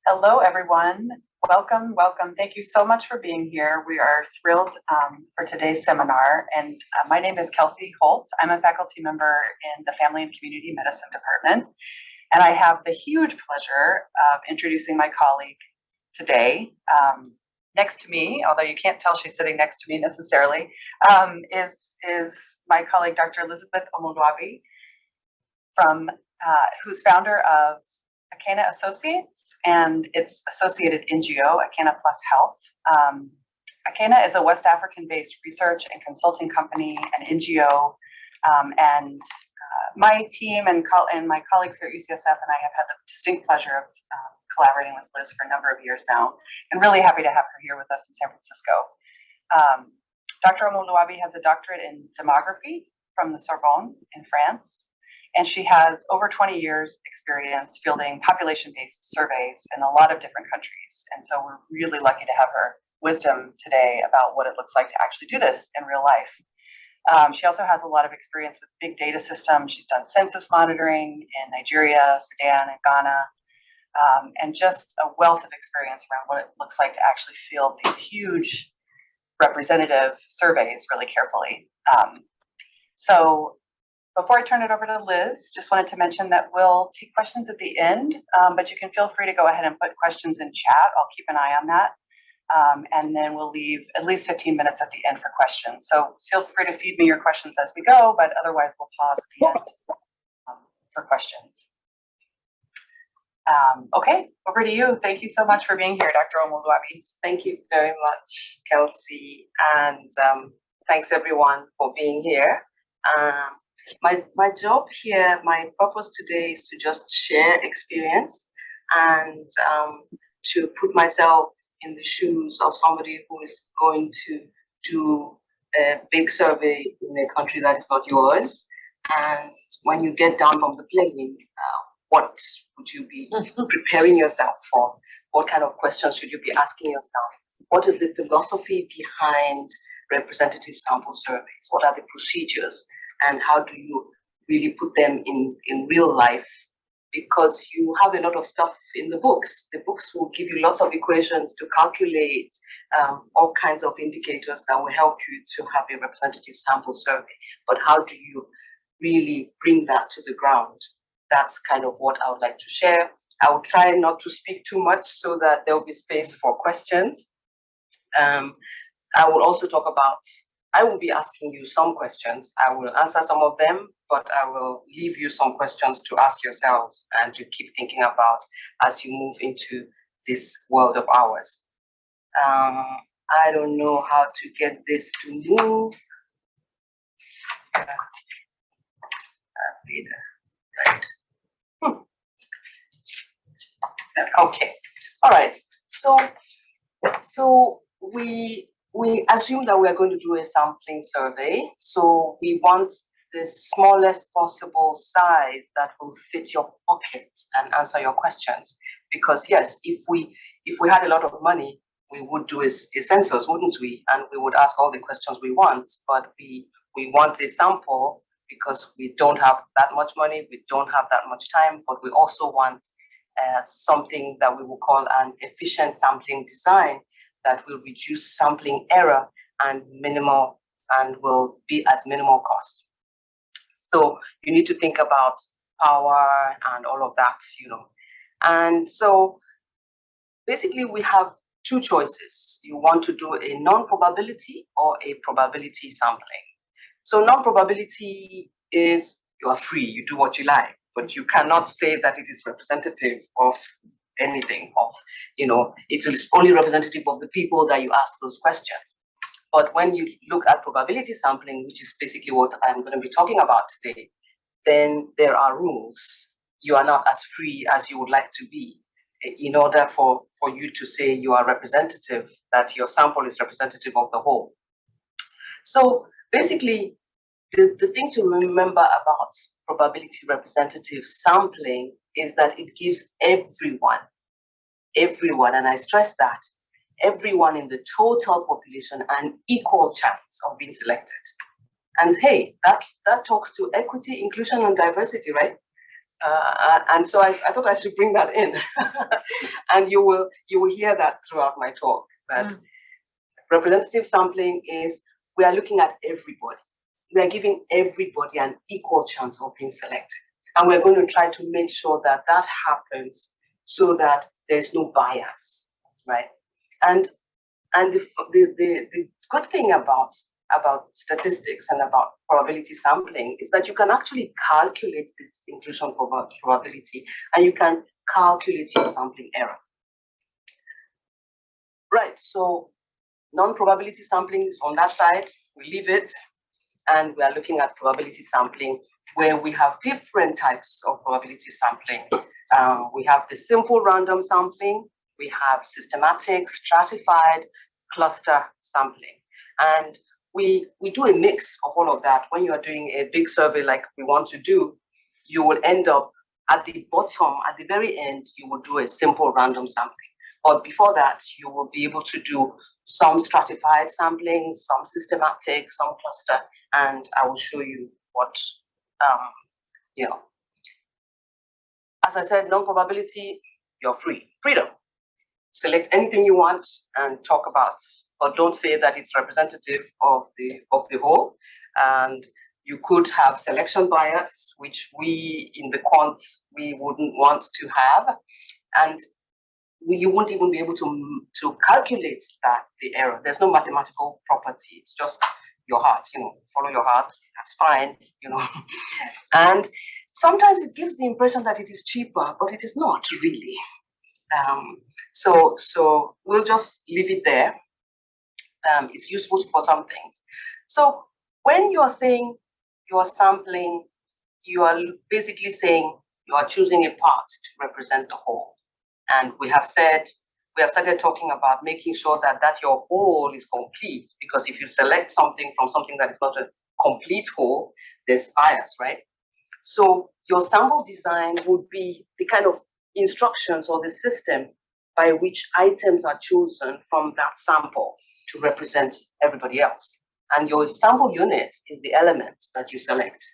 Hello, everyone. Welcome, welcome. Thank you so much for being here. We are thrilled for today's seminar. And my name is Kelsey Holt. I'm a faculty member in the Family and Community Medicine Department. And I have the huge pleasure of introducing my colleague today. Next to me, although you can't tell she's sitting next to me necessarily, is my colleague, Dr. Elizabeth Omoluabi, who's founder of Akena Associates and its associated NGO, Akena Plus Health. Akena is a West African-based research and consulting company, an NGO, and my team and my colleagues here at UCSF and I have had the distinct pleasure of collaborating with Liz for a number of years now, and really happy to have her here with us in San Francisco. Dr. Omoluabi has a doctorate in demography from the Sorbonne in France, and she has over 20 years experience fielding population-based surveys in a lot of different countries. And so we're really lucky to have her wisdom today about what it looks like to actually do this in real life. She also has a lot of experience with big data systems. She's done census monitoring in Nigeria, Sudan, and Ghana, and just a wealth of experience around what it looks like to actually field these huge representative surveys really carefully. So before I turn it over to Liz, just wanted to mention that we'll take questions at the end, but you can feel free to go ahead and put questions in chat. I'll keep an eye on that. And then we'll leave at least 15 minutes at the end for questions. So feel free to feed me your questions as we go, but otherwise we'll pause at the end for questions. Okay, over to you. Thank you so much for being here, Dr. Omoluabi. Thank you very much, Kelsey, and thanks everyone for being here. My job here, my purpose today is to just share experience and to put myself in the shoes of somebody who is going to do a big survey in a country that is not yours. And when you get down from the plane, what would you be preparing yourself for? What kind of questions should you be asking yourself? What is the philosophy behind representative sample surveys? What are the procedures? And how do you really put them in real life? Because you have a lot of stuff in the books. The books will give you lots of equations to calculate all kinds of indicators that will help you to have a representative sample survey. But how do you really bring that to the ground? That's kind of what I would like to share. I will try not to speak too much so that there will be space for questions. I will also talk about, I will be asking you some questions. I will answer some of them, but I will leave you some questions to ask yourself and to keep thinking about as you move into this world of ours. I don't know how to get this to move. Right. Okay. All right. So we assume that we are going to do a sampling survey. So we want the smallest possible size that will fit your pocket and answer your questions. Because yes, if we had a lot of money, we would do a census, wouldn't we? And we would ask all the questions we want. But we want a sample because we don't have that much money, we don't have that much time, but we also want something that we will call an efficient sampling design that will reduce sampling error and will be at minimal cost. So you need to think about power and all of that, you know. And so basically we have two choices. You want to do a non-probability or a probability sampling. So non-probability is you are free, you do what you like, but you cannot say that it is representative of anything, it is only representative of the people that you ask those questions. But when you look at probability sampling, which is basically what I'm going to be talking about today, then there are rules. You are not as free as you would like to be in order for you to say you are representative, that your sample is representative of the whole. So basically, the thing to remember about probability representative sampling is that it gives everyone, and I stress that, everyone in the total population an equal chance of being selected. And hey, that talks to equity, inclusion, and diversity, right? And so I thought I should bring that in. And you will hear that throughout my talk, that representative sampling is, we are looking at everybody. We are giving everybody an equal chance of being selected. And we're going to try to make sure that that happens so that there's no bias, right? And the good thing about statistics and about probability sampling is that you can actually calculate this inclusion probability, and you can calculate your sampling error. Right, so non-probability sampling is on that side, we leave it, and we are looking at probability sampling, where we have different types of probability sampling. We have the simple random sampling, we have systematic, stratified, cluster sampling. And we do a mix of all of that. When you are doing a big survey like we want to do, you will end up at the bottom, at the very end, you will do a simple random sampling. But before that, you will be able to do some stratified sampling, some systematic, some cluster, and I will show you what, As I said, non-probability, you're free. Freedom. Select anything you want and talk about, but don't say that it's representative of the whole. And you could have selection bias, which we in the quant, we wouldn't want to have. And you won't even be able to calculate the error. There's no mathematical property. It's just your heart, follow your heart, that's fine, And sometimes it gives the impression that it is cheaper, but it is not really. So we'll just leave it there. It's useful for some things. So when you are saying you are sampling, you are basically saying you are choosing a part to represent the whole. And we have started talking about making sure that your whole is complete, because if you select something from something that is not a complete whole, there's bias, right? So your sample design would be the kind of instructions or the system by which items are chosen from that sample to represent everybody else. And your sample unit is the element that you select.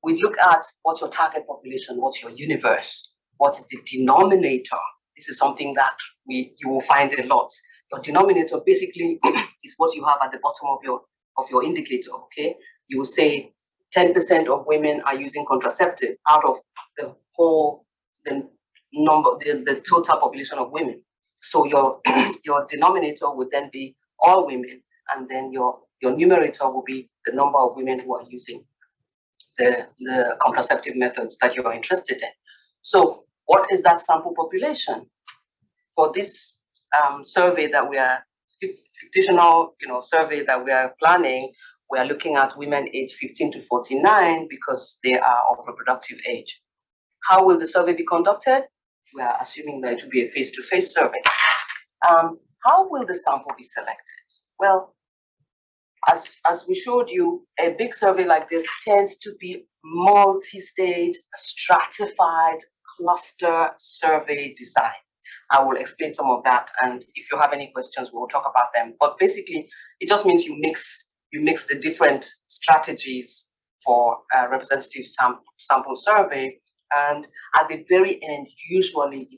We look at what's your target population, what's your universe, what is the denominator. This is something that you will find a lot. Your denominator basically is what you have at the bottom of your indicator, okay? You will say 10% of women are using contraceptive out of the whole, the total population of women. So your denominator would then be all women, and then your numerator will be the number of women who are using the contraceptive methods that you are interested in. So what is that sample population? For this survey that we are, fictional survey that we are planning, we are looking at women aged 15 to 49 because they are of reproductive age. How will the survey be conducted? We are assuming that it will be a face-to-face survey. How will the sample be selected? Well, as we showed you, a big survey like this tends to be multi-stage, stratified, cluster survey design. I will explain some of that, and if you have any questions, we'll talk about them. But basically, it just means you mix the different strategies for a representative sample survey, and at the very end, usually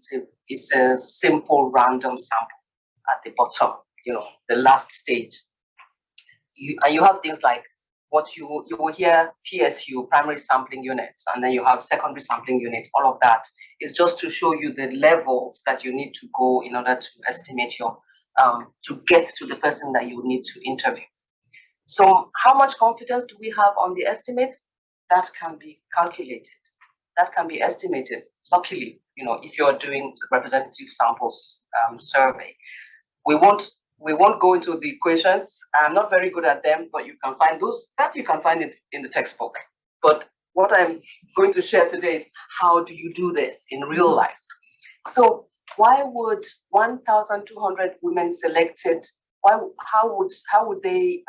it's a simple random sample at the bottom, the last stage. And you have things like what you will hear PSU, primary sampling units, and then you have secondary sampling units. All of that is just to show you the levels that you need to go in order to estimate your, to get to the person that you need to interview. So how much confidence do we have on the estimates? That can be calculated. That can be estimated. Luckily, if you're doing representative samples survey, we won't go into the equations. I'm not very good at them, but you can find those. That you can find it in the textbook. But what I'm going to share today is how do you do this in real life? So why would 1,200 women selected? How would they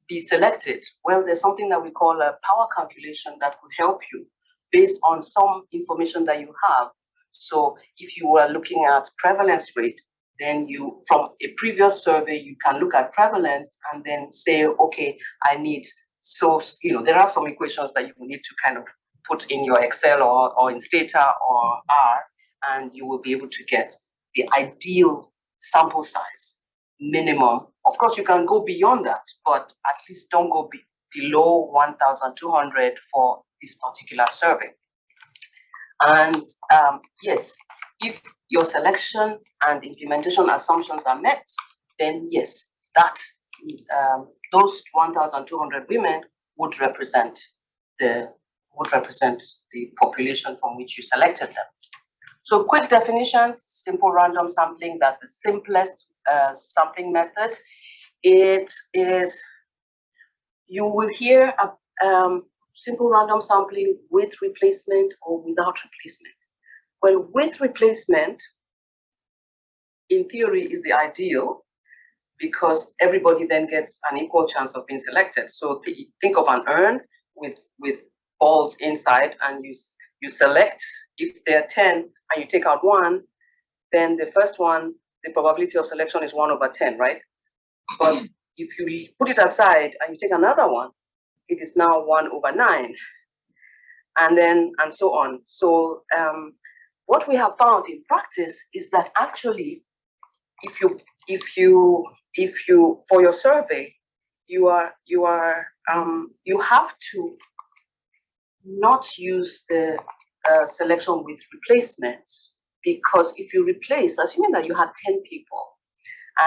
be selected? Well, there's something that we call a power calculation that could help you based on some information that you have. So if you are looking at prevalence rate, then you, from a previous survey, you can look at prevalence and then say, okay, I need, so, there are some equations that you will need to kind of put in your Excel or in Stata or R, and you will be able to get the ideal sample size minimum. Of course, you can go beyond that, but at least don't go below 1,200 for this particular survey. And yes, if your selection and implementation assumptions are met, then yes, that those 1,200 women would represent the population from which you selected them. So quick definitions: simple random sampling. That's the simplest sampling method. It is, you will hear simple random sampling with replacement or without replacement. Well, with replacement, in theory, is the ideal, because everybody then gets an equal chance of being selected. So think of an urn with balls inside, and you select. If there are 10 and you take out one, then the first one, the probability of selection is 1/10, right? But if you put it aside and you take another one, it is now 1/9, and so on. So what we have found in practice is that actually, if you for your survey, you have to not use the selection with replacement, because if you replace, assuming that you had 10 people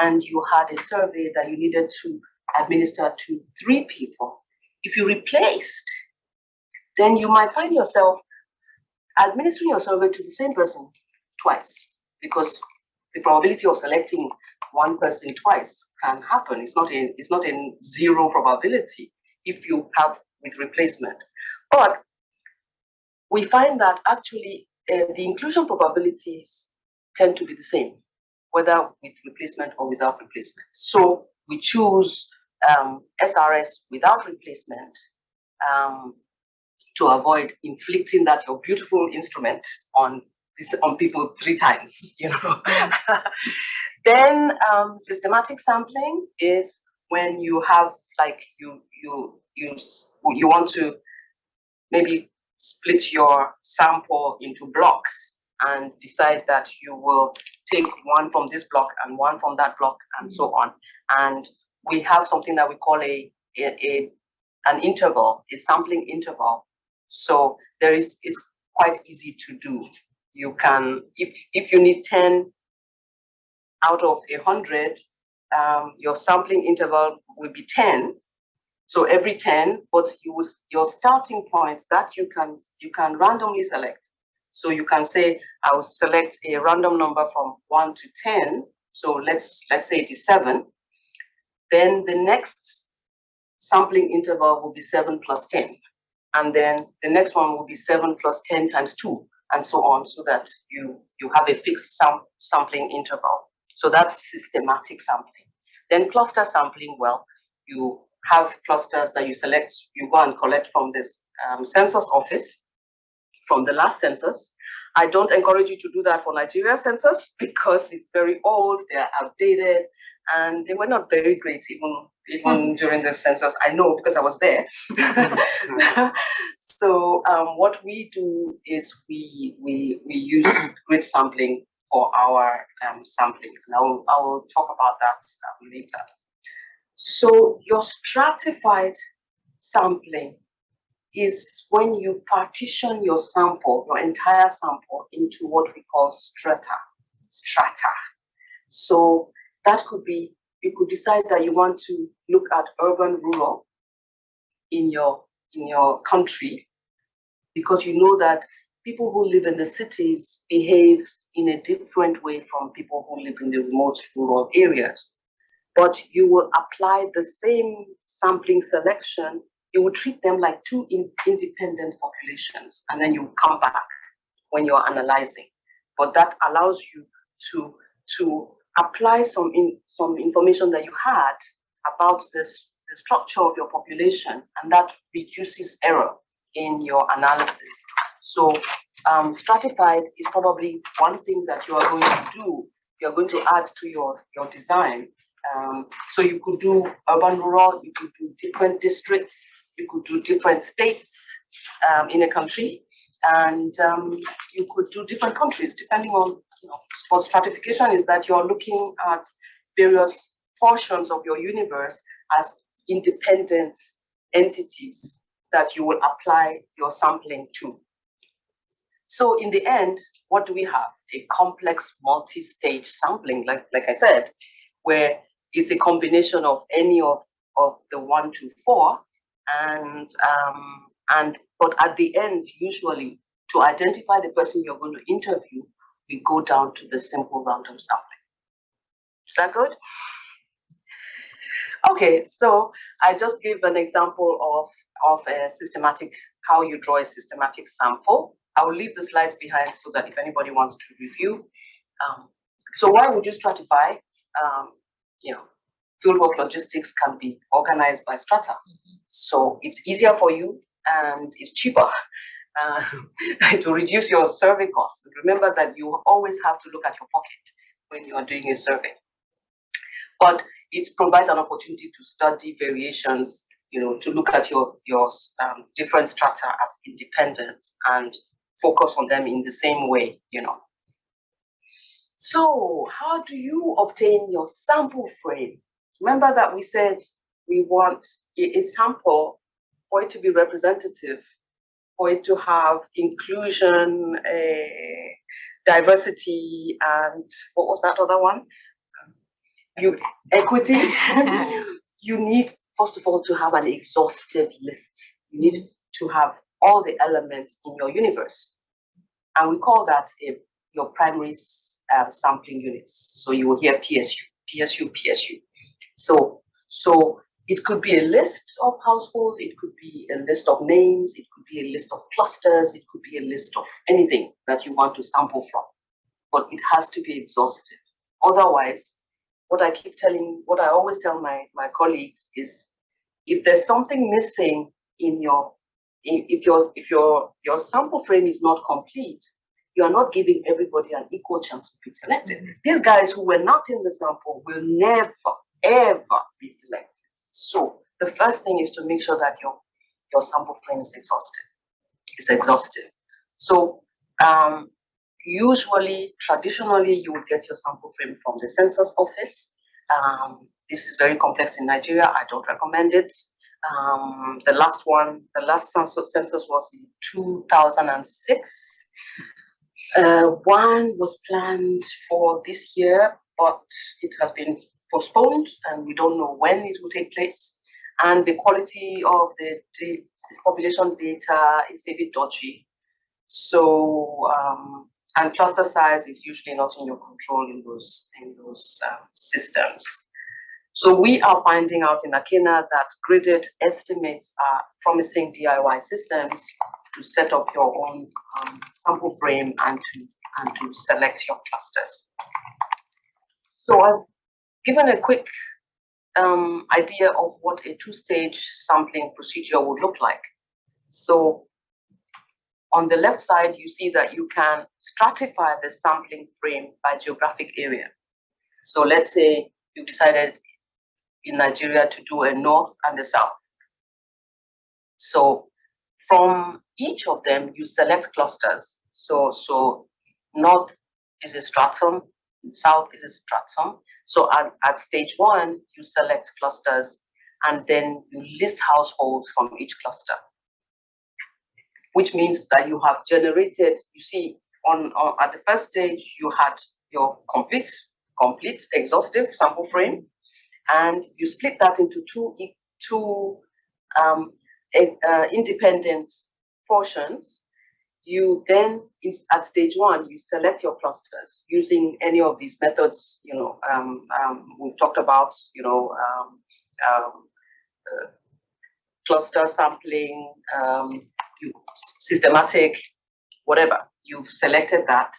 and you had a survey that you needed to administer to 3 people, if you replaced, then you might find yourself administering your survey to the same person twice, because the probability of selecting one person twice can happen. It's not a zero probability if you have with replacement. But we find that actually the inclusion probabilities tend to be the same, whether with replacement or without replacement. So we choose SRS without replacement to avoid inflicting that your beautiful instrument on people 3 times, you know. Then systematic sampling is when you have, like, you want to maybe split your sample into blocks and decide that you will take one from this block and one from that block and so on. And we have something that we call an interval, a sampling interval. So it's quite easy to do. You can, if you need 10 out of 100, your sampling interval will be 10. So every 10, but your starting point that you can randomly select. So you can say, I will select a random number from 1 to 10. So let's say it is 7. Then the next sampling interval will be 7 plus 10. And then the next one will be 7 plus 10 times 2, and so on, so that you have a fixed sampling interval. So that's systematic sampling. Then cluster sampling, well, you have clusters that you select, you go and collect from this census office, from the last census. I don't encourage you to do that for Nigeria census, because it's very old, they are outdated, and they were not very great even during the census. I know, because I was there. So what we do is we use grid sampling for our sampling, and I will talk about that later. So your stratified sampling is when you partition your sample, your entire sample, into what we call strata. So that could be, you could decide that you want to look at urban, rural in your country, because you know that people who live in the cities behave in a different way from people who live in the remote rural areas. But you will apply the same sampling selection. You will treat them like 2 independent populations, and then you come back when you're analyzing. But that allows you to apply some information that you had about the structure of your population, and that reduces error in your analysis. So stratified is probably one thing that you are going to do. You're going to add to your design. So you could do urban, rural, you could do different districts, you could do different states, in a country, and you could do different countries depending on, what stratification is that you're looking at various portions of your universe as independent entities that you will apply your sampling to. So in the end, what do we have? A complex multi-stage sampling, like I said, where it's a combination of any of the 1 to 4, but at the end, usually, to identify the person you're going to interview, we go down to the simple random sampling. Is that good? Okay, so I just gave an example of a systematic, how you draw a systematic sample. I will leave the slides behind so that if anybody wants to review. So why would you stratify? Fieldwork logistics can be organized by strata. So it's easier for you and it's cheaper to reduce your survey costs. Remember that you always have to look at your pocket when you are doing a survey. But it provides an opportunity to study variations, to look at your different strata as independent and focus on them in the same way, So how do you obtain your sample frame? Remember that we said we want a sample for it to be representative, for it to have inclusion, diversity, and what was that other one? Equity. You need, first of all, to have an exhaustive list. You need to have all the elements in your universe. And we call that your primary sampling units. So you will hear PSU, PSU, PSU. So it could be a list of households, it could be a list of names, it could be a list of clusters, it could be a list of anything that you want to sample from. But it has to be exhaustive. Otherwise, what I always tell my colleagues is, if there's something missing in if your sample frame is not complete, you are not giving everybody an equal chance to be selected. These guys who were not in the sample will never, ever be selected. So the first thing is to make sure that your sample frame is exhaustive. It's exhaustive. So usually, traditionally, you would get your sample frame from the census office. This is very complex in Nigeria. I don't recommend it. The last census was in 2006. One was planned for this year, but it has been postponed, and we don't know when it will take place. And the quality of the population data is a bit dodgy. So, and cluster size is usually not in your control in those systems. So we are finding out in Akena that graded estimates are promising DIY systems to set up your own sample frame and to select your clusters. So I've given a quick idea of what a two-stage sampling procedure would look like. So on the left side, you see that you can stratify the sampling frame by geographic area. So let's say you decided in Nigeria to do a north and a south. So from each of them, you select clusters. So north is a stratum, south is a stratum. So at stage one, you select clusters, and then you list households from each cluster, which means that you have generated, you see, at the first stage, you had your complete exhaustive sample frame, and you split that into two independent portions. You then, at stage one, you select your clusters using any of these methods, we've talked about, cluster sampling, systematic, whatever. You've selected that,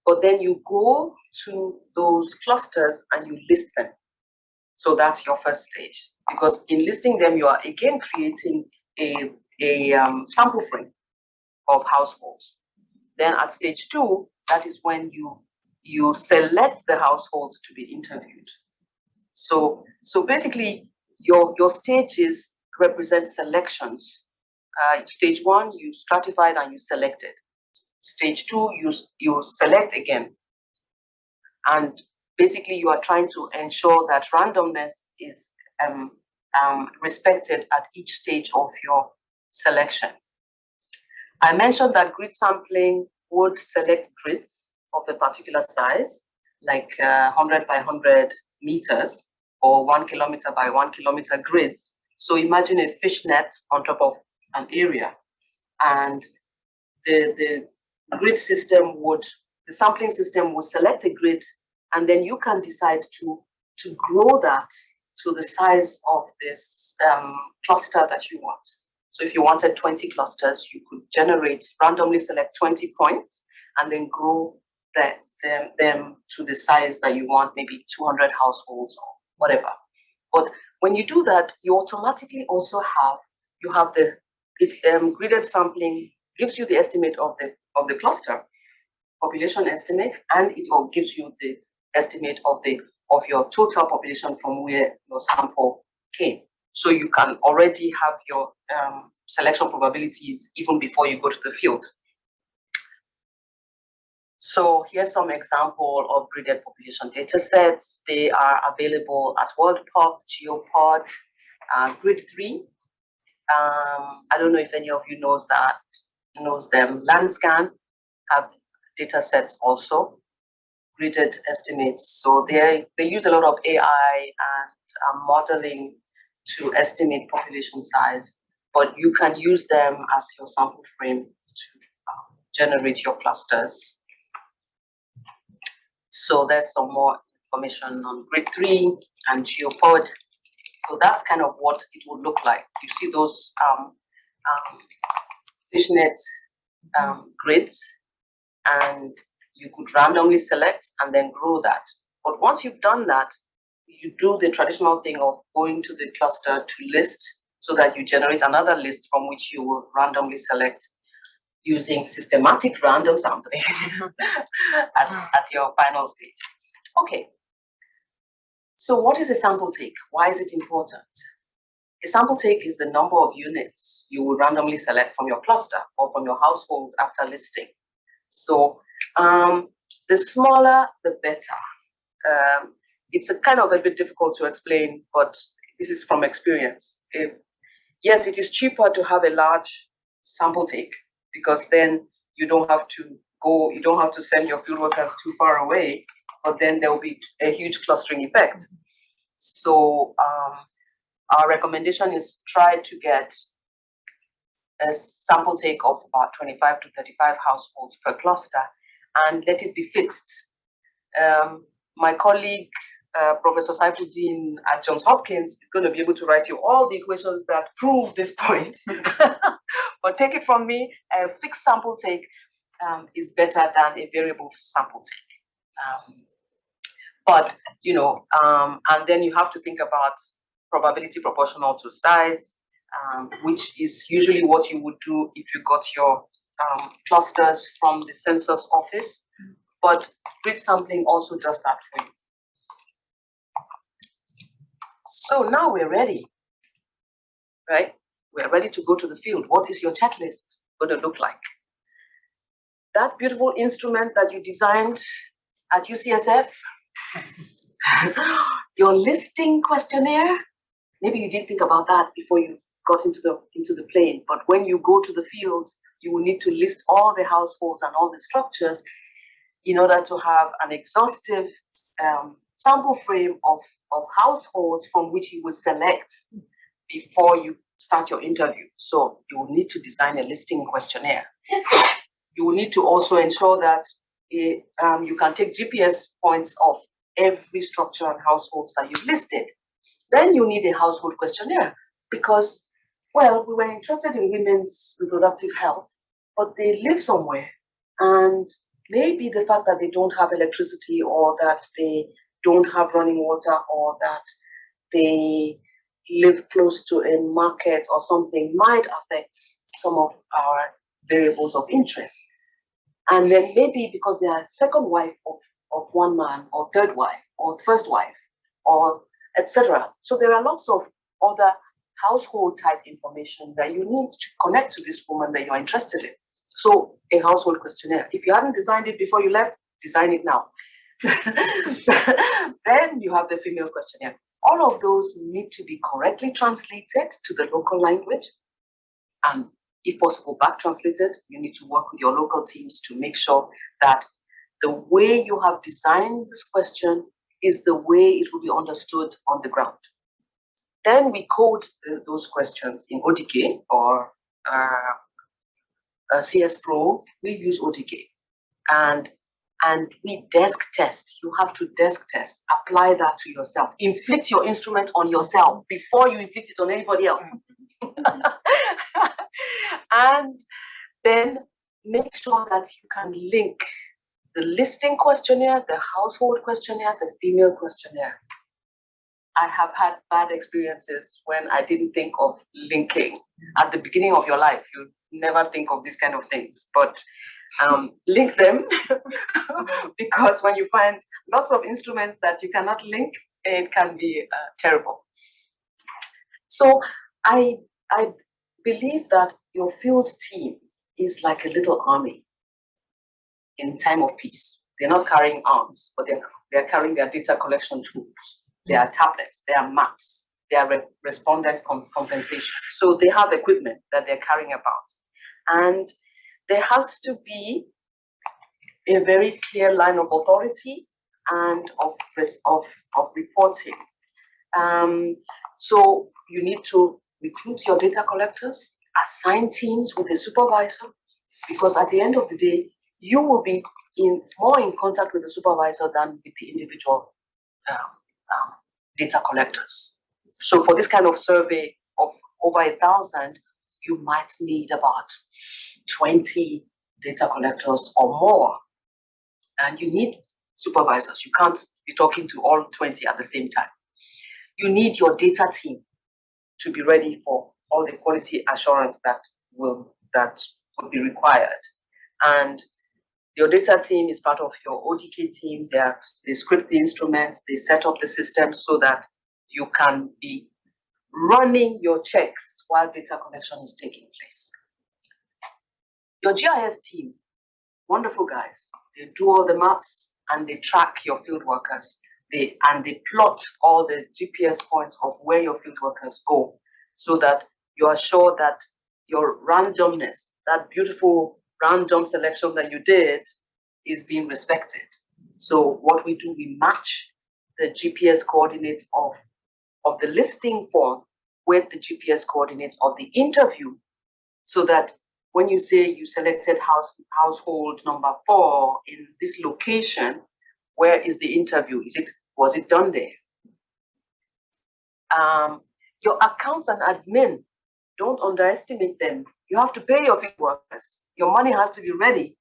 but then you go to those clusters and you list them. So that's your first stage, because in listing them, you are again creating a sample frame of households. Then at stage two, that is when you select the households to be interviewed. So basically, your stages represent selections Stage 1, you stratified and you selected. Stage 2, you select again. And basically, you are trying to ensure that randomness is respected at each stage of your selection. I mentioned that grid sampling would select grids of a particular size, like 100 by 100 meters or 1 kilometer by 1 kilometer grids. So imagine a fishnet on top of an area, and the grid system would, the sampling system would select a grid, and then you can decide to grow that to the size of this cluster that you want. So if you wanted 20 clusters, you could randomly select 20 points and then grow them to the size that you want, maybe 200 households or whatever. But when you do that, you automatically also have gridded sampling gives you the estimate of the cluster, population estimate, and it all gives you the estimate of your total population from where your sample came. So you can already have your selection probabilities even before you go to the field. So here's some example of gridded population data sets. They are available at WorldPop, GeoPod, Grid 3. I don't know if any of you knows them. Landscan have data sets also, gridded estimates. So they use a lot of AI and modeling to estimate population size, but you can use them as your sample frame to generate your clusters. So there's some more information on Grid 3 and GeoPod. So that's kind of what it would look like. You see those fishnet grids, and you could randomly select and then grow that. But once you've done that, you do the traditional thing of going to the cluster to list, so that you generate another list from which you will randomly select using systematic random sampling at your final stage. Okay. So what is a sample take? Why is it important? A sample take is the number of units you will randomly select from your cluster or from your households after listing. So the smaller, the better. It's a kind of a bit difficult to explain, but this is from experience. Yes, it is cheaper to have a large sample take, because then you don't have to send your field workers too far away, but then there will be a huge clustering effect. So our recommendation is try to get a sample take of about 25 to 35 households per cluster and let it be fixed. My colleague, Professor Saifuddin at Johns Hopkins, is going to be able to write you all the equations that prove this point. But take it from me, a fixed sample take is better than a variable sample take. But, and then you have to think about probability proportional to size, which is usually what you would do if you got your clusters from the census office. But grid sampling also does that for you. So now we're ready, right? We're ready to go to the field. What is your checklist going to look like? That beautiful instrument that you designed at UCSF, your listing questionnaire, maybe you didn't think about that before you got into the plane, but when you go to the field, you will need to list all the households and all the structures in order to have an exhaustive sample frame of households from which you will select before you start your interview. So you will need to design a listing questionnaire. You will need to also ensure that you can take GPS points of every structure and households that you've listed. Then you need a household questionnaire because, well, we were interested in women's reproductive health, but they live somewhere. And maybe the fact that they don't have electricity, or that they don't have running water, or that they live close to a market or something might affect some of our variables of interest. And then maybe because they are second wife of one man, or third wife, or first wife, or etc. So there are lots of other household type information that you need to connect to this woman that you're interested in. So a household questionnaire. If you hadn't designed it before you left, design it now. Then you have the female questionnaire. All of those need to be correctly translated to the local language. And if possible, back translated. You need to work with your local teams to make sure that the way you have designed this question is the way it will be understood on the ground. Then we code those questions in ODK or CS Pro. We use ODK, and we desk test. You have to desk test. Apply that to yourself. Inflict your instrument on yourself before you inflict it on anybody else. And then make sure that you can link the listing questionnaire, the household questionnaire, the female questionnaire. I have had bad experiences when I didn't think of linking. At the beginning of your life, you never think of these kind of things, but link them because when you find lots of instruments that you cannot link, it can be terrible. So I believe that your field team is like a little army in time of peace. They're not carrying arms, but they're carrying their data collection tools. There are tablets, there are maps, there are respondent compensation. So they have equipment that they're carrying about. And there has to be a very clear line of authority and of reporting. So you need to recruit your data collectors, assign teams with a supervisor, because at the end of the day, you will be more in contact with the supervisor than with the individual data collectors. So for this kind of survey of over 1,000, you might need about 20 data collectors or more. And you need supervisors. You can't be talking to all 20 at the same time. You need your data team to be ready for all the quality assurance that will be required. And your data team is part of your ODK team. They script the instruments, they set up the system so that you can be running your checks while data collection is taking place. Your GIS team, wonderful guys. They do all the maps and they track your field workers. They plot all the GPS points of where your field workers go so that you are sure that your randomness, that beautiful random selection that you did, is being respected. So what we do, we match the GPS coordinates of the listing form with the GPS coordinates of the interview, so that when you say you selected household number 4 in this location, where is the interview? Was it done there? Your accounts and admin, don't underestimate them. You have to pay your field workers. Your money has to be ready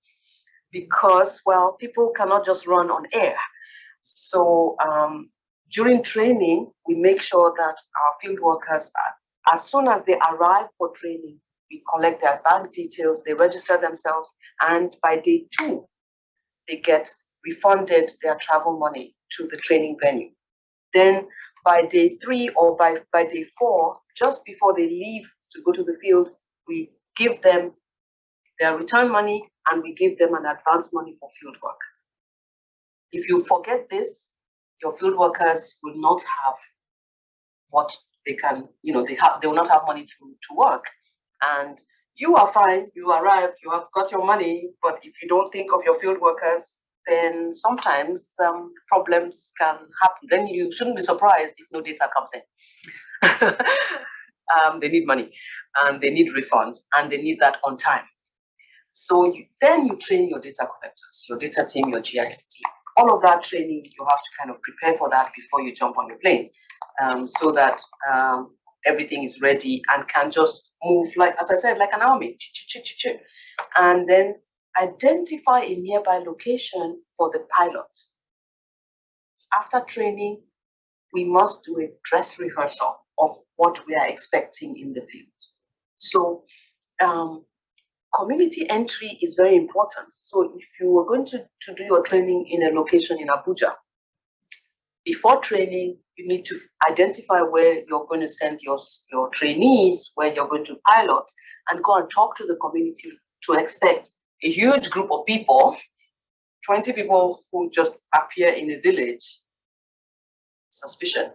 because, well, people cannot just run on air. So during training, we make sure that our field workers, as soon as they arrive for training, we collect their bank details, they register themselves, and by day 2, they get refunded their travel money to the training venue. Then by day 3 or by day 4, just before they leave to go to the field, we give them their return money and we give them an advance money for field work. If you forget this, your field workers will not have what they can, they will not have money to work. And you are fine, you arrived, you have got your money, but if you don't think of your field workers, then sometimes problems can happen. Then you shouldn't be surprised if no data comes in. They need money, and they need refunds, and they need that on time. So then you train your data collectors, your data team, your GIS team. All of that training, you have to kind of prepare for that before you jump on the plane, so that everything is ready and can just move, like, as I said, like an army. And then identify a nearby location for the pilot. After training, we must do a dress rehearsal of what we are expecting in the field. So community entry is very important. So if you were going to do your training in a location in Abuja, before training, you need to identify where you're going to send your trainees, where you're going to pilot, and go and talk to the community to expect a huge group of people, 20 people who just appear in a village. Suspicion,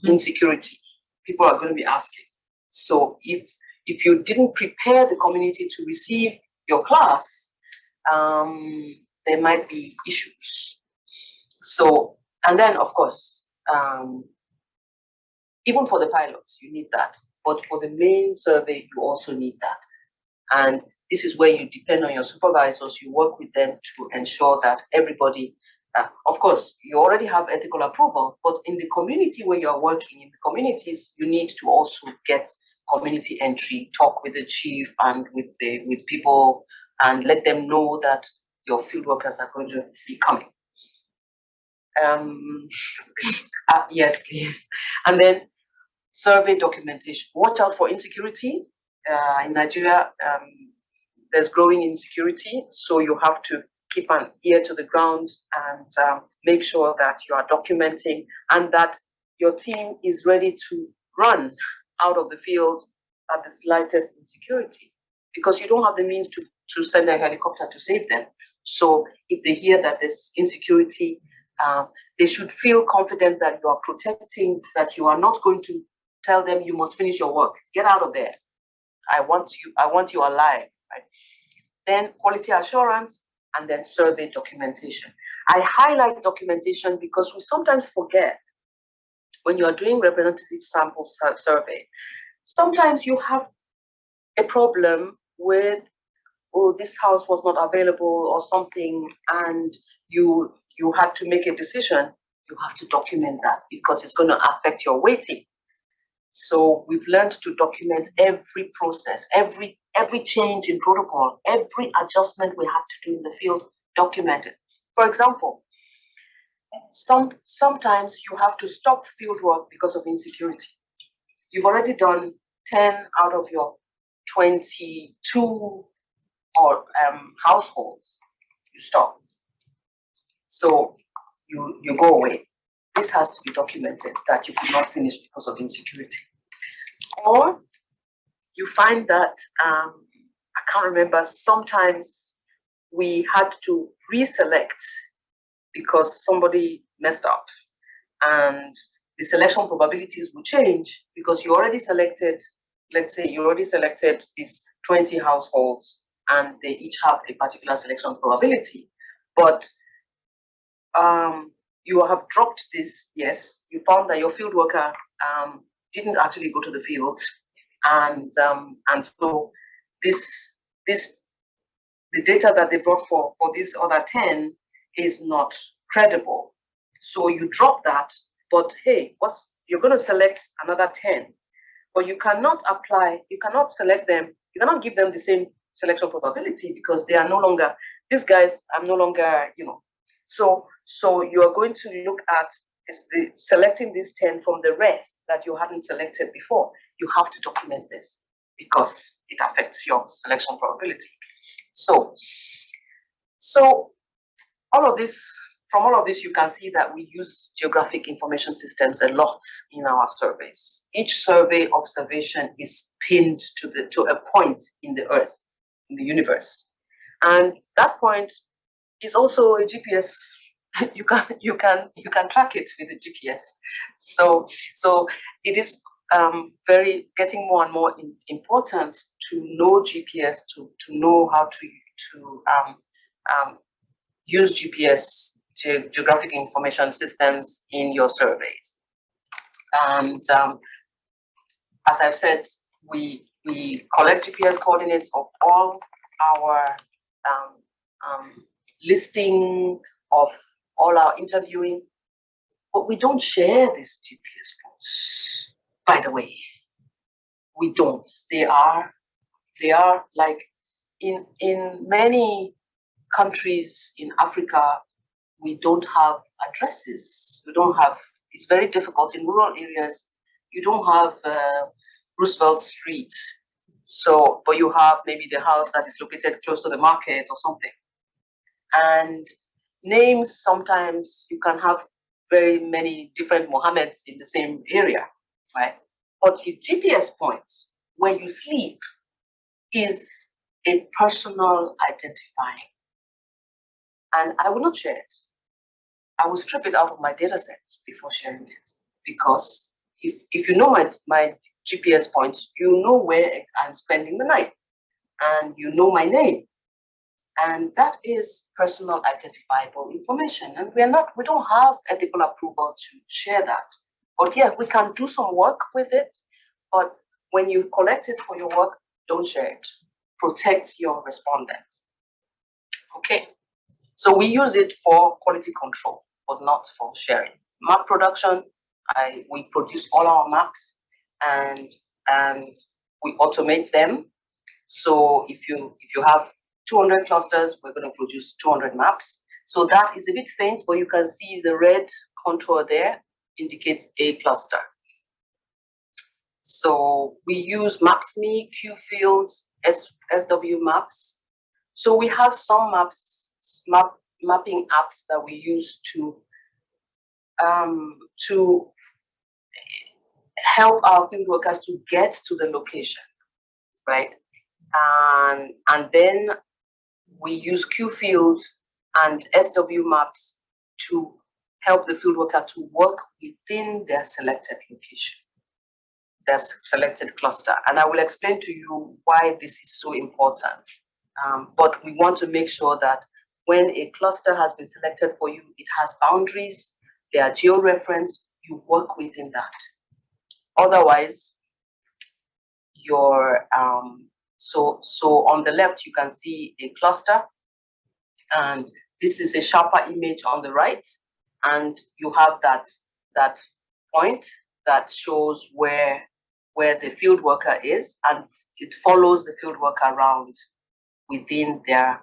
insecurity. People are going to be asking. So if you didn't prepare the community to receive your class, there might be issues. So, and then of course, even for the pilots, you need that. But for the main survey, you also need that. And this is where you depend on your supervisors. You work with them to ensure that everybody, of course, you already have ethical approval, but in the community where you are working, in the communities, you need to also get community entry, talk with the chief and with people, and let them know that your field workers are going to be coming. Yes, please. And then survey documentation. Watch out for insecurity. In Nigeria, there's growing insecurity, so you have to keep an ear to the ground and make sure that you are documenting and that your team is ready to run out of the field at the slightest insecurity, because you don't have the means to send a helicopter to save them. So if they hear that there's insecurity, they should feel confident that you are protecting, that you are not going to tell them you must finish your work. Get out of there. I want you alive. Right? Then quality assurance, and then survey documentation. I highlight documentation because we sometimes forget when you are doing representative sample survey, sometimes you have a problem with, oh, this house was not available or something, and you had to make a decision. You have to document that because it's going to affect your weighting. So we've learned to document every process, every change in protocol, every adjustment we had to do in the field, documented. For example, sometimes you have to stop field work because of insecurity. You've already done 10 out of your 22 or households. You stop. So you go away. This has to be documented that you could not finish because of insecurity. Or you find that, I can't remember, sometimes we had to reselect because somebody messed up. And the selection probabilities will change because you already selected, let's say you already selected these 20 households and they each have a particular selection probability. But you have dropped this, yes, you found that your field worker didn't actually go to the field, and so the data that they brought for these other 10 is not credible. So you drop that, but hey, you're going to select another 10, but you cannot select them, you cannot give them the same selection probability because they are no longer, these guys are no longer, so you are going to look at selecting these 10 from the rest that you hadn't selected before. You have to document this because it affects your selection probability. So all of this, from all of this, you can see that we use geographic information systems a lot in our surveys. Each survey observation is pinned to a point in the Earth, in the universe, and that point is also a GPS. You can track it with the GPS. So it is very getting more and more important to know GPS, to know how to use GPS, geographic information systems, in your surveys. And as I've said, we collect GPS coordinates of all our listing of all our interviewing, but we don't share these GPS plots. By the way, we don't. They are like in many countries in Africa, we don't have addresses. We don't have. It's very difficult in rural areas. You don't have Roosevelt Street, so but you have maybe the house that is located close to the market or something. And names, sometimes you can have very many different Mohammeds in the same area, right? But your GPS points where you sleep is a personal identifying. And I will not share it. I will strip it out of my data set before sharing it. Because if you know my GPS points, you know where I'm spending the night. And you know my name. And that is personal identifiable information. And we don't have ethical approval to share that. But yeah, we can do some work with it. But when you collect it for your work, don't share it. Protect your respondents. Okay. So we use it for quality control, but not for sharing. Map production, we produce all our maps and we automate them. So if you have 200 clusters, we're going to produce 200 maps. So that is a bit faint, but you can see the red contour there indicates a cluster. So we use MapsMe, QFields, SW Maps. So we have some mapping apps that we use to help our field workers to get to the location, right? And then we use QFields and SW Maps to help the field worker to work within their selected location, their selected cluster. And I will explain to you why this is so important. But we want to make sure that when a cluster has been selected for you, it has boundaries, they are geo-referenced, you work within that. Otherwise, your so on the left you can see a cluster, and this is a sharper image on the right, and you have that point that shows where the field worker is, and it follows the field worker around within their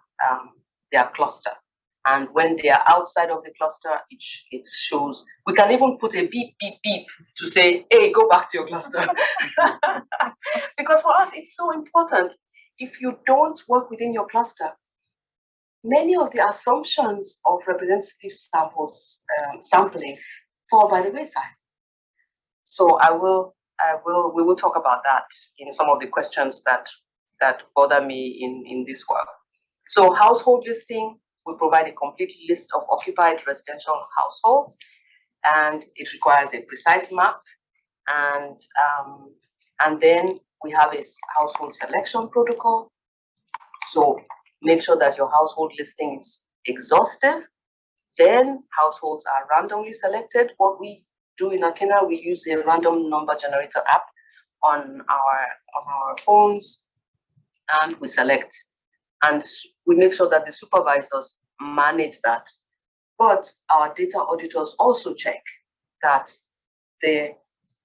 cluster. And when they are outside of the cluster, it shows. We can even put a beep, beep, beep to say, hey, go back to your cluster. Because for us, it's so important. If you don't work within your cluster, many of the assumptions of representative sampling fall by the wayside. So we will talk about that in some of the questions that bother me in this work. So household listing, we provide a complete list of occupied residential households, and it requires a precise map. And then we have a household selection protocol. So make sure that your household listing is exhaustive. Then households are randomly selected. What we do in Akena, we use a random number generator app on our phones, and we select. And we make sure that the supervisors manage that. But our data auditors also check that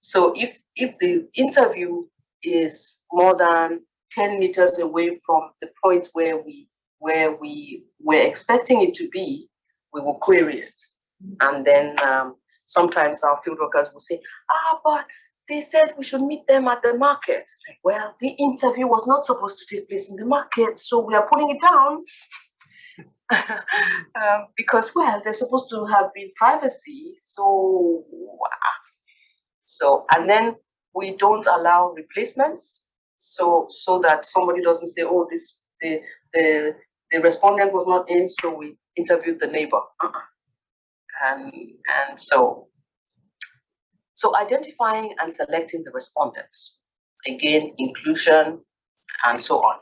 so if the interview is more than 10 meters away from the point where we were expecting it to be, we will query it. And then sometimes our field workers will say, but they said we should meet them at the market. Like, well, the interview was not supposed to take place in the market, so we are pulling it down. Because, well, there's supposed to have been privacy. So, and then we don't allow replacements, so that somebody doesn't say, oh, the respondent was not in, so we interviewed the neighbor. And so identifying and selecting the respondents, again, inclusion, and so on.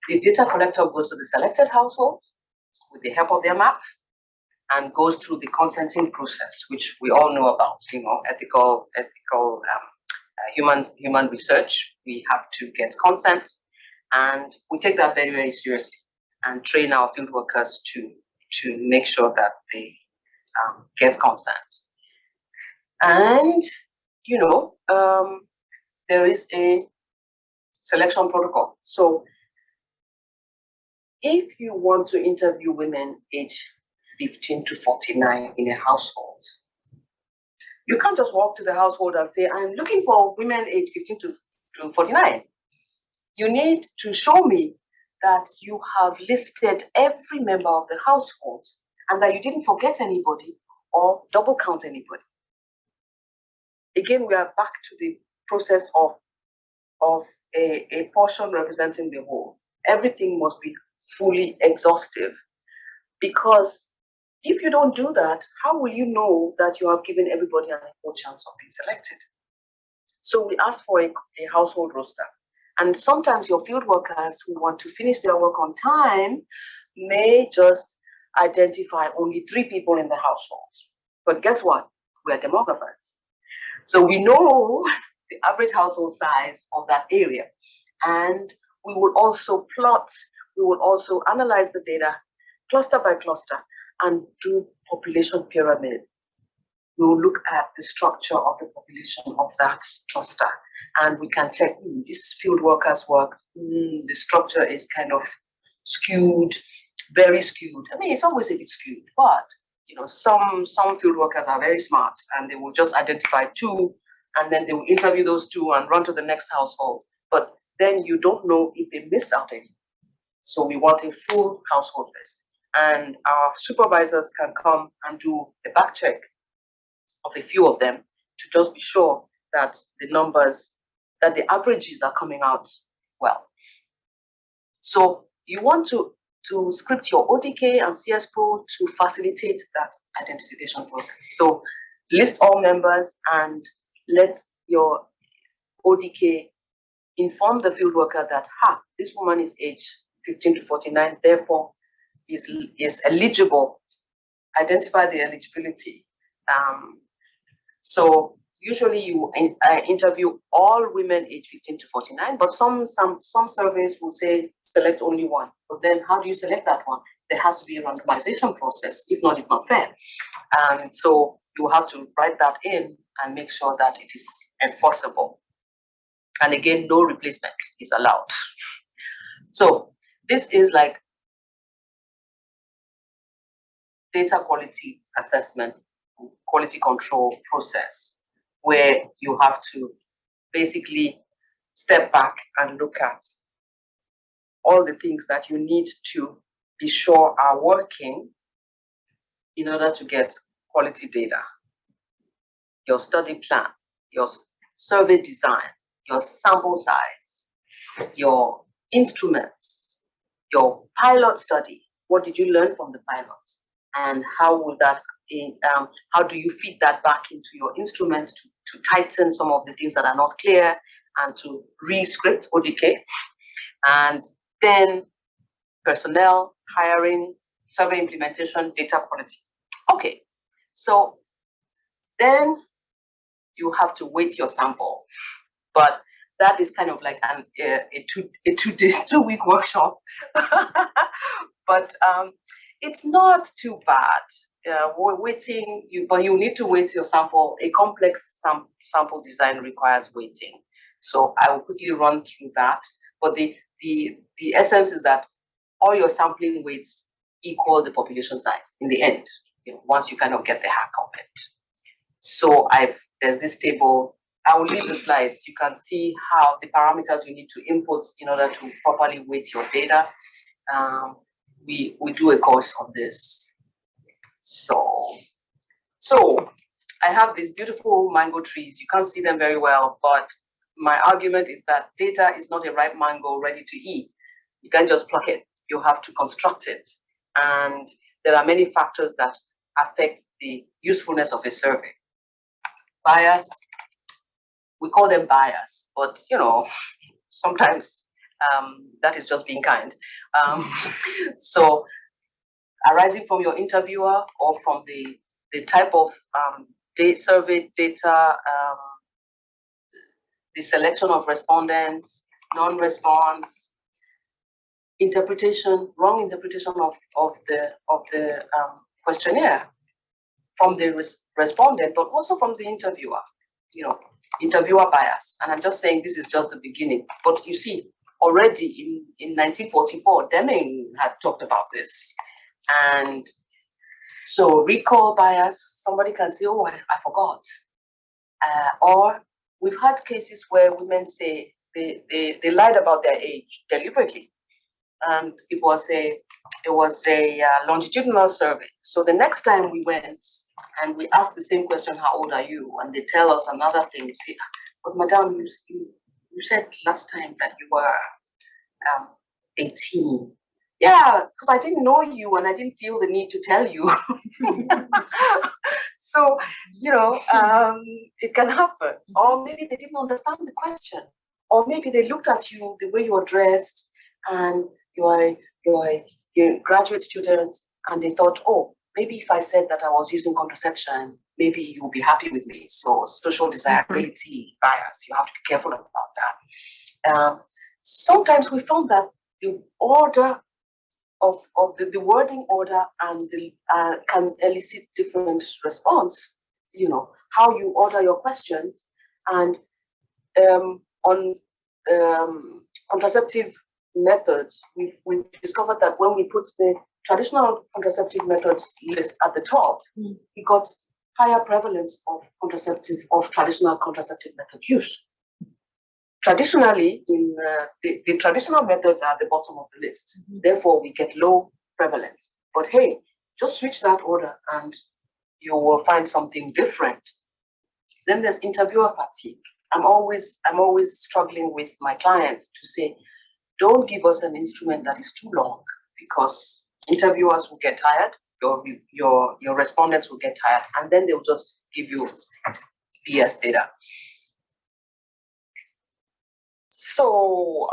The data collector goes to the selected households with the help of their map and goes through the consenting process, which we all know about, ethical human research. We have to get consent, and we take that very, very seriously and train our field workers to make sure that they get consent. And, there is a selection protocol. So if you want to interview women aged 15 to 49 in a household, you can't just walk to the household and say, I'm looking for women aged 15 to 49. You need to show me that you have listed every member of the household and that you didn't forget anybody, or double count anybody. Again, we are back to the process of a portion representing the whole. Everything must be fully exhaustive, because if you don't do that, how will you know that you have given everybody an equal chance of being selected? So we ask for a household roster. And sometimes your field workers who want to finish their work on time may just identify only 3 people in the household. But guess what? We are demographers. So we know the average household size of that area. And we will also plot, we will also analyze the data cluster by cluster and do population pyramid. We will look at the structure of the population of that cluster, and we can check this field workers work. The structure is kind of skewed, very skewed. I mean, it's always a bit skewed, but you know, some field workers are very smart, and they will just identify 2, and then they will interview those 2 and run to the next household. But then you don't know if they missed out any. So we want a full household list, and our supervisors can come and do a back check of a few of them to just be sure that the numbers, that the averages are coming out well. So you want to script your ODK and CS Pro to facilitate that identification process. So list all members and let your ODK inform the field worker that, this woman is age 15 to 49, therefore is eligible. Identify the eligibility. So usually you interview all women age 15 to 49, but some surveys will say select only one. But then how do you select that one? There has to be a randomization process. If not, it's not fair. And so you have to write that in and make sure that it is enforceable. And again, no replacement is allowed. So this is like data quality assessment, quality control process, where you have to basically step back and look at all the things that you need to be sure are working in order to get quality data. Your study plan, your survey design, your sample size, your instruments, your pilot study. What did you learn from the pilot? And how will that how do you feed that back into your instruments to tighten some of the things that are not clear and to re-script ODK? And then personnel, hiring, survey implementation, data quality. Okay, so then you have to weight your sample, but that is kind of like a 2-week workshop. But it's not too bad. Weighting, but you need to weight your sample. A complex sample design requires weighting. So I will quickly run through that. But the essence is that all your sampling weights equal the population size in the end, once you kind of get the hang of it. So there's this table. I will leave the slides. You can see how the parameters you need to input in order to properly weight your data. We do a course on this. So I have these beautiful mango trees. You can't see them very well, but my argument is that data is not a ripe mango ready to eat. You can't just pluck it. You have to construct it. And there are many factors that affect the usefulness of a survey. Bias, we call them bias, but sometimes that is just being kind. So arising from your interviewer or from the type of survey data, the selection of respondents, non-response, wrong interpretation of the questionnaire from the respondent, but also from the interviewer, interviewer bias. And I'm just saying this is just the beginning. But you see, already in 1944, Deming had talked about this. And so recall bias, somebody can say, oh, I forgot. Or we've had cases where women say they lied about their age deliberately. and it was a longitudinal survey. So the next time we went and we asked the same question, how old are you? And they tell us another thing. We say, but madam, you said last time that you were 18. Yeah, because I didn't know you and I didn't feel the need to tell you. So, it can happen. Or maybe they didn't understand the question. Or maybe they looked at you, the way you are dressed, and you're a graduate student, and they thought, oh, maybe if I said that I was using contraception, maybe you'll be happy with me. So social desirability bias, you have to be careful about that. Sometimes we found that the order of the wording order and can elicit different response. How you order your questions, and on contraceptive methods, we've discovered that when we put the traditional contraceptive methods list at the top, we got higher prevalence of traditional contraceptive method use. Traditionally, the traditional methods are at the bottom of the list. Therefore, we get low prevalence. But hey, just switch that order and you will find something different. Then there's interviewer fatigue. I'm always struggling with my clients to say, don't give us an instrument that is too long, because interviewers will get tired, your respondents will get tired, and then they'll just give you BS data. So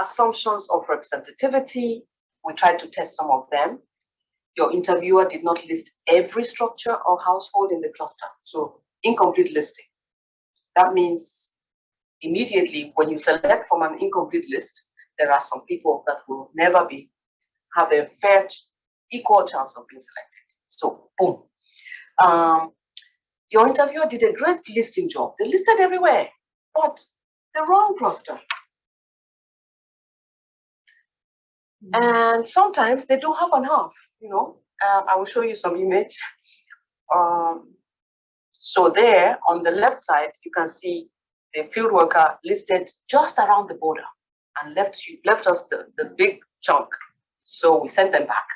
assumptions of representativity, we tried to test some of them. Your interviewer did not list every structure or household in the cluster. So incomplete listing. That means immediately when you select from an incomplete list, there are some people that will never have a fair, equal chance of being selected. So boom. Your interviewer did a great listing job. They listed everywhere, but the wrong cluster. And sometimes they do half and half, I will show you some image. So there on the left side, you can see the field worker listed just around the border and left us the big chunk. So we sent them back,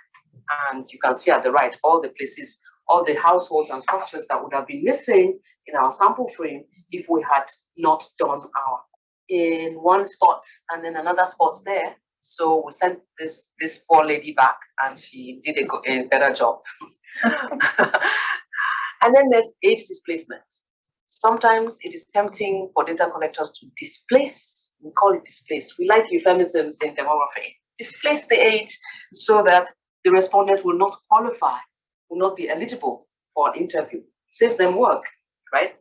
and you can see at the right, all the places, all the households and structures that would have been missing in our sample frame if we had not done in one spot and then another spot there. So we sent this poor lady back, and she did a better job. And then there's age displacement. Sometimes it is tempting for data collectors to displace. We call it displace. We like euphemisms in demography. Displace the age so that the respondent will not qualify, will not be eligible for an interview. Saves them work, right?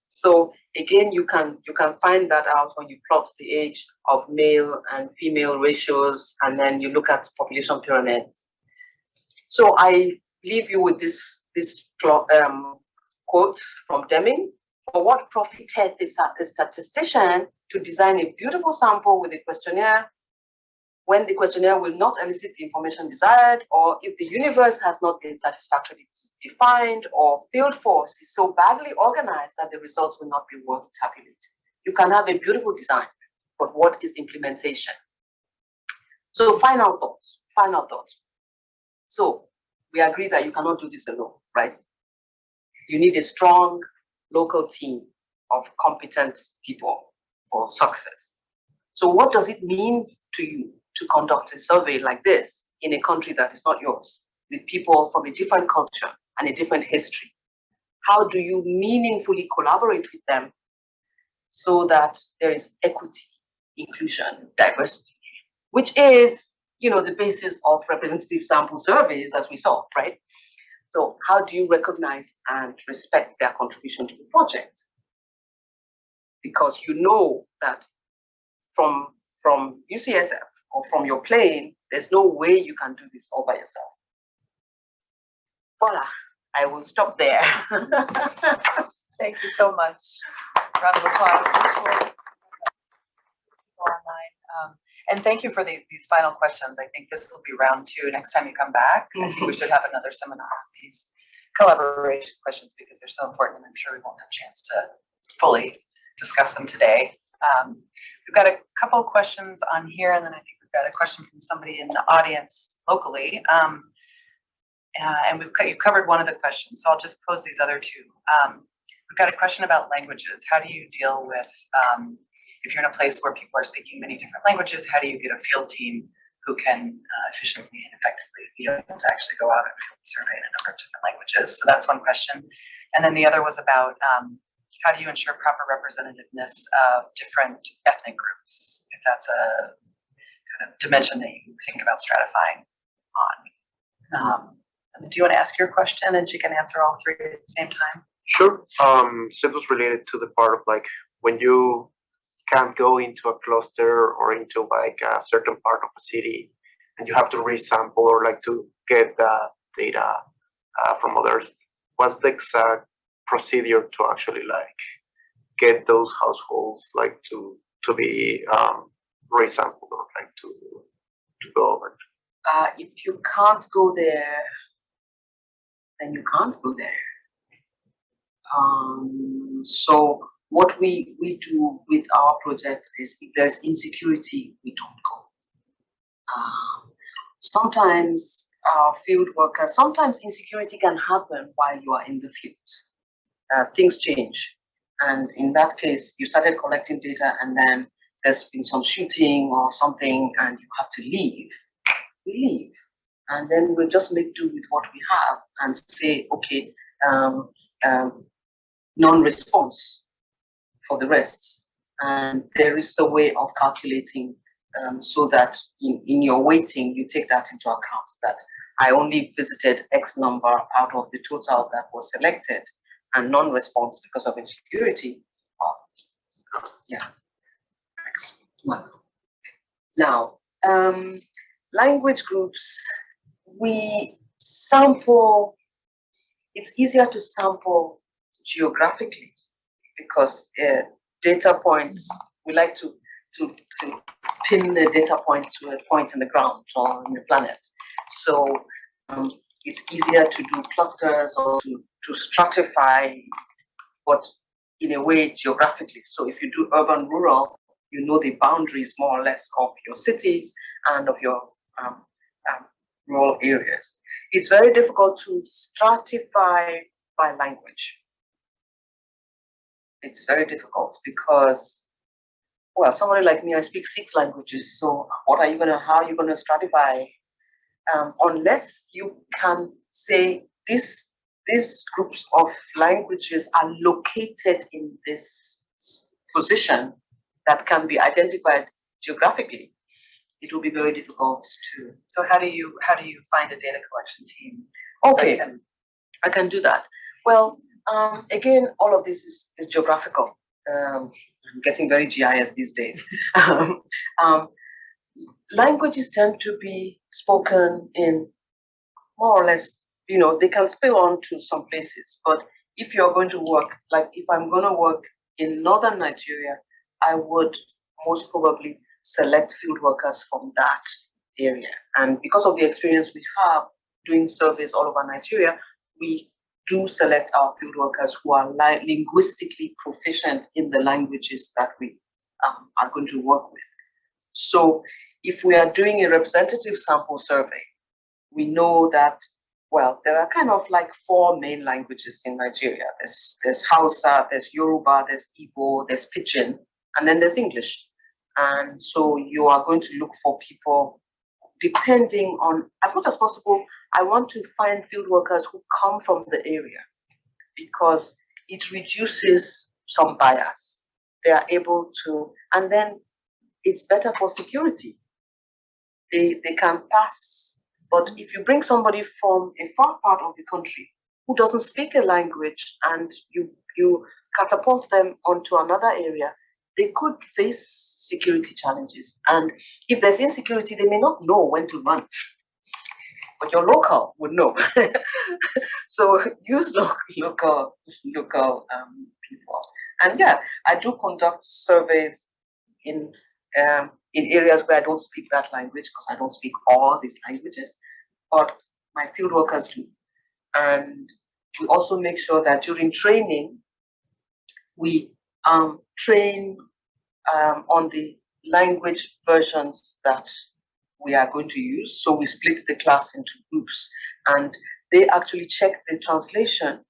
So again, you can find that out when you plot the age of male and female ratios, and then you look at population pyramids. So I leave you with this quote from Deming: "For what profit hath a statistician to design a beautiful sample with a questionnaire when the questionnaire will not elicit the information desired, or if the universe has not been satisfactorily defined, or field force is so badly organized that the results will not be worth tabulating." You can have a beautiful design, but what is implementation? So final thoughts. So we agree that you cannot do this alone, right? You need a strong local team of competent people for success. So what does it mean to you to conduct a survey like this in a country that is not yours, with people from a different culture and a different history? How do you meaningfully collaborate with them so that there is equity, inclusion, diversity, which is, the basis of representative sample surveys, as we saw, right? So how do you recognize and respect their contribution to the project? Because you know that from UCSF or from your plane, there's no way you can do this all by yourself. Voila, I will stop there. Thank you so much. Round of applause. Online. And thank you for these final questions. I think this will be round 2 next time you come back. I think we should have another seminar on these collaboration questions because they're so important, and I'm sure we won't have a chance to fully discuss them today. We've got a couple of questions on here, and then I think we've got a question from somebody in the audience locally. And you've covered one of the questions, so I'll just pose these other two. We've got a question about languages. How do you deal with, if you're in a place where people are speaking many different languages, how do you get a field team who can efficiently and effectively be able to actually go out and field survey in a number of different languages? So that's one question. And then the other was about how do you ensure proper representativeness of different ethnic groups, if that's a kind of dimension that you think about stratifying on. Do you want to ask your question and she can answer all three at the same time? Sure. So it was related to the part of like when you can't go into a cluster or into like a certain part of a city and you have to resample or like to get the data from others. What's the exact procedure to actually like get those households like to be resampled or like to go over? If you can't go there, then you can't go there. So what we do with our projects is if there's insecurity, we don't go. Sometimes our field workers, sometimes insecurity can happen while you are in the field. Things change. And in that case, you started collecting data and then there's been some shooting or something and you have to leave. We leave. And then we'll just make do with what we have and say, okay, non-response for the rest. And there is a way of calculating so that in your weighting, you take that into account, that I only visited X number out of the total that was selected, and non-response because of insecurity. Yeah. Thanks. Now, language groups, we sample, it's easier to sample geographically because data points, we like to pin a data point to a point in the ground or in the planet. So it's easier to do clusters or to stratify, but in a way geographically. So if you do urban rural, you know the boundaries more or less of your cities and of your rural areas. It's very difficult to stratify by language. It's very difficult because, well, somebody like me, I speak 6 languages. So how are you gonna stratify? Unless you can say these groups of languages are located in this position that can be identified geographically, it will be very difficult to. So how do you find a data collection team? Okay, I can do that. Well, again, all of this is geographical. I'm getting very GIS these days. Languages tend to be spoken in more or less, they can spill on to some places. But if you're going to work, like if I'm going to work in northern Nigeria, I would most probably select field workers from that area. And because of the experience we have doing surveys all over Nigeria, we do select our field workers who are linguistically proficient in the languages that we are going to work with. So if we are doing a representative sample survey, we know that, well, there are kind of like 4 main languages in Nigeria. There's Hausa, there's Yoruba, there's Igbo, there's Pidgin, and then there's English. And so you are going to look for people depending on, as much as possible, I want to find field workers who come from the area because it reduces some bias. They are able to, and then it's better for security. They can pass. But if you bring somebody from a far part of the country who doesn't speak a language and you catapult them onto another area, they could face security challenges. And if there's insecurity, they may not know when to run. But your local would know. So use local people. And yeah, I do conduct surveys in areas where I don't speak that language because I don't speak all these languages, but my field workers do. And we also make sure that during training, we train on the language versions that we are going to use. So we split the class into groups, and they actually check the translation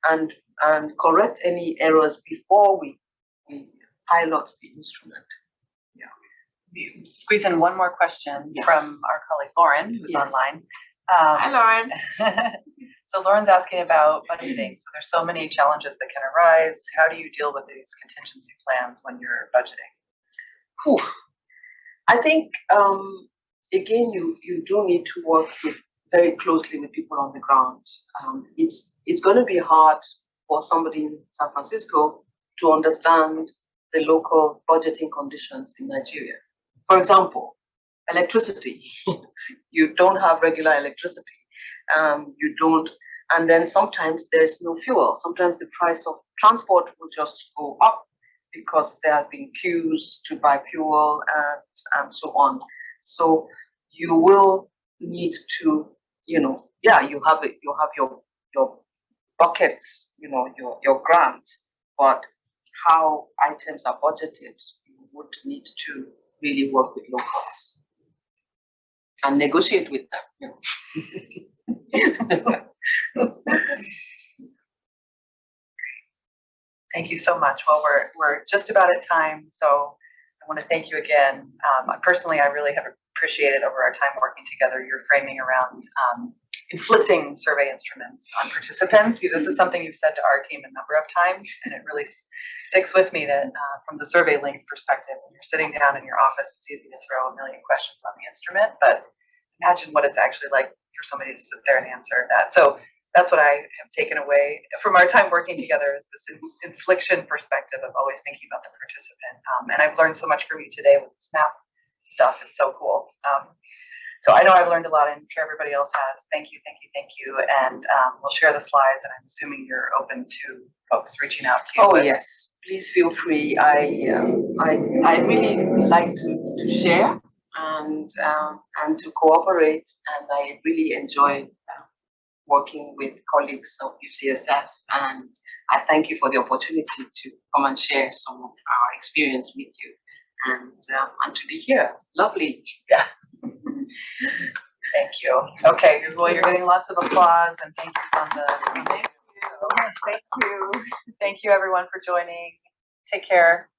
and correct any errors before we pilot the instrument. Squeeze in one more question from our colleague Lauren, who's online. Hi, Lauren. So Lauren's asking about budgeting. So there's so many challenges that can arise. How do you deal with these contingency plans when you're budgeting? Whew. I think again, you do need to work very closely with people on the ground. It's going to be hard for somebody in San Francisco to understand the local budgeting conditions in Nigeria. For example, electricity. You don't have regular electricity. You don't, and then sometimes there's no fuel. Sometimes the price of transport will just go up because there have been queues to buy fuel and so on. So you will need to, you have your buckets, your grants, but how items are budgeted, you would need to really work with locals and negotiate with them. Thank you so much. Well, we're just about at time, so I want to thank you again. Personally, I really have appreciated over our time working together your framing around inflicting survey instruments on participants. This is something you've said to our team a number of times, and it really sticks with me that from the survey length perspective, when you're sitting down in your office, it's easy to throw a million questions on the instrument, but imagine what it's actually like for somebody to sit there and answer that. So that's what I have taken away from our time working together, is this infliction perspective of always thinking about the participant. And I've learned so much from you today with this map stuff. It's so cool. So I know I've learned a lot, and I'm sure everybody else has. Thank you, thank you, thank you. And we'll share the slides, and I'm assuming you're open to folks reaching out to you. Oh, yes, please feel free. I really like to share and to cooperate, and I really enjoy working with colleagues of UCSF, and I thank you for the opportunity to come and share some of our experience with you, and to be here. Lovely. Yeah. Thank you. Okay, well, you're getting lots of applause and thank yous on the. Thank you. Thank you, everyone, for joining. Take care.